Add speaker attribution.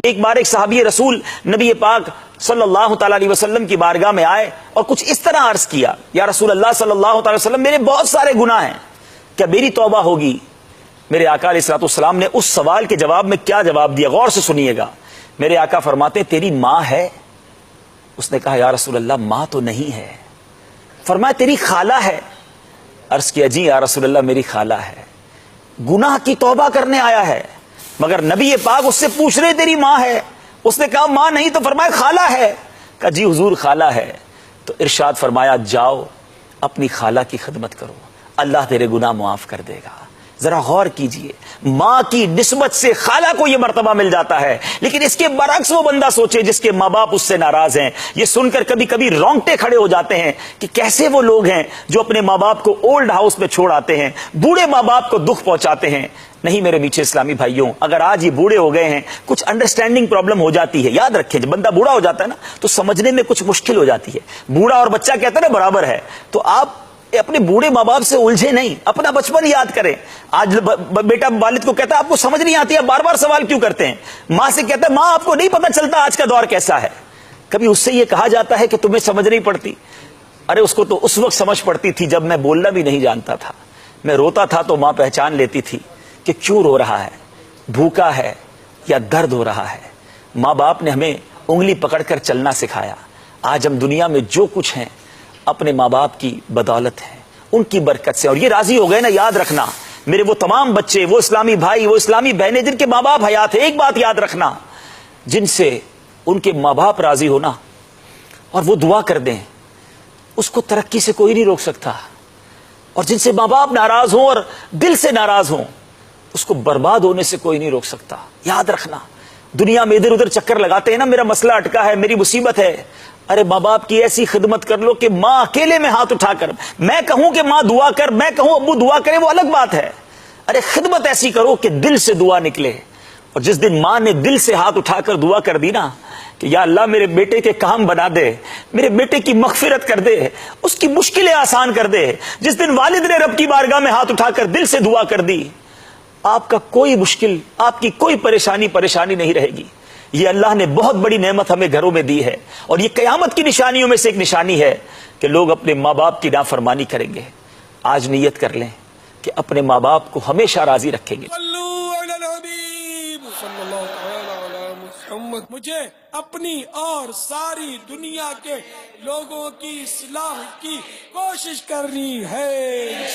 Speaker 1: ایک بار ایک صحابی رسول نبی پاک صلی اللہ تعالی علیہ وسلم کی بارگاہ میں آئے اور کچھ اس طرح عرض کیا، یا رسول اللہ صلی اللہ تعالی وسلم، میرے بہت سارے گناہ ہیں، کیا میری توبہ ہوگی؟ میرے آقا علیہ الصلوۃ والسلام نے اس سوال کے جواب میں کیا جواب دیا، غور سے سنیے گا۔ میرے آقا فرماتے ہیں تیری ماں ہے؟ اس نے کہا یا رسول اللہ ماں تو نہیں ہے۔ فرمایا تیری خالہ ہے؟ عرض کیا جی یا رسول اللہ میری خالہ ہے۔ گناہ کی توبہ کرنے آیا ہے، مگر نبی پاک اس سے پوچھ رہے تیری ماں ہے؟ اس نے کہا ماں نہیں، تو فرمایا خالہ ہے؟ کہا جی حضور خالہ ہے۔ تو ارشاد فرمایا جاؤ اپنی خالہ کی خدمت کرو، اللہ تیرے گناہ معاف کر دے گا۔ ذرا غور کیجئے، ماں کی نسبت سے خالہ کو یہ مرتبہ مل جاتا ہے، لیکن اس کے برعکس وہ بندہ سوچے جس کے ماں باپ اس سے ناراض ہیں۔ یہ سن کر کبھی کبھی رونگٹے کھڑے ہو جاتے ہیں کہ کیسے وہ لوگ ہیں جو اپنے ماں باپ کو اولڈ ہاؤس میں چھوڑ آتے ہیں، بوڑھے ماں باپ کو دکھ پہنچاتے ہیں۔ نہیں میرے میٹھے اسلامی بھائیوں، اگر آج یہ بوڑھے ہو گئے ہیں، کچھ انڈرسٹینڈنگ پرابلم ہو جاتی ہے۔ یاد رکھیں جب بندہ بوڑھا ہو جاتا ہے نا تو سمجھنے میں کچھ مشکل ہو جاتی ہے۔ بوڑھا اور بچہ کہتا ہے نا برابر ہے، تو آپ اپنے بوڑھے ماں باپ سے الجھے نہیں، اپنا بچپن یاد کریں۔ آج بیٹا والد کو کہتا ہے آپ کو سمجھ نہیں آتی، آپ بار بار سوال کیوں کرتے ہیں؟ ماں سے کہتا ہے ماں آپ کو نہیں پتہ چلتا آج کا دور کیسا ہے؟ کبھی اس سے یہ کہا جاتا ہے کہ تمہیں سمجھ نہیں پڑتی؟ ارے اس کو تو اس وقت سمجھ پڑتی تھی جب میں بولنا بھی نہیں جانتا تھا، میں روتا تھا تو ماں پہچان لیتی تھی کہ کیوں رو رہا ہے، بھوکا ہے یا درد ہو رہا ہے۔ ماں باپ نے ہمیں انگلی پکڑ کر چلنا سکھایا۔ آج ہم دنیا میں جو کچھ ہیں اپنے ماں باپ کی بدولت ہے، ان کی برکت سے، اور یہ راضی ہو گئے نا۔ یاد رکھنا میرے وہ تمام بچے، وہ اسلامی بھائی، وہ اسلامی بہنیں جن کے ماں باپ حیات ہیں، ایک بات یاد رکھنا، جن سے ان کے ماں باپ راضی ہونا اور وہ دعا کر دیں، اس کو ترقی سے کوئی نہیں روک سکتا، اور جن سے ماں باپ ناراض ہوں اور دل سے ناراض ہوں اس کو برباد ہونے سے کوئی نہیں روک سکتا۔ یاد رکھنا دنیا میں ادھر ادھر چکر لگاتے ہیں نا، میرا مسئلہ اٹکا ہے، میری مصیبت ہے۔ ارے ماں باپ کی ایسی خدمت کر لو کہ ماں اکیلے میں ہاتھ اٹھا کر، میں کہوں کہ ماں دعا کر، میں کہوں ابو دعا کرے، وہ الگ بات ہے۔ ارے خدمت ایسی کرو کہ دل سے دعا نکلے، اور جس دن ماں نے دل سے ہاتھ اٹھا کر دعا کر دی نا کہ یا اللہ میرے بیٹے کے کام بنا دے، میرے بیٹے کی مغفرت کر دے، اس کی مشکلیں آسان کر دے، جس دن والد نے رب کی بارگاہ میں ہاتھ اٹھا کر دل سے دعا کر دی، آپ کا کوئی مشکل، آپ کی کوئی پریشانی نہیں رہے گی۔ یہ اللہ نے بہت بڑی نعمت ہمیں گھروں میں دی ہے، اور یہ قیامت کی نشانیوں میں سے ایک نشانی ہے کہ لوگ اپنے ماں باپ کی نافرمانی کریں گے۔ آج نیت کر لیں کہ اپنے ماں باپ کو ہمیشہ راضی رکھیں گے۔
Speaker 2: مجھے اپنی اور ساری دنیا کے لوگوں کی اصلاح کی کوشش کرنی ہے۔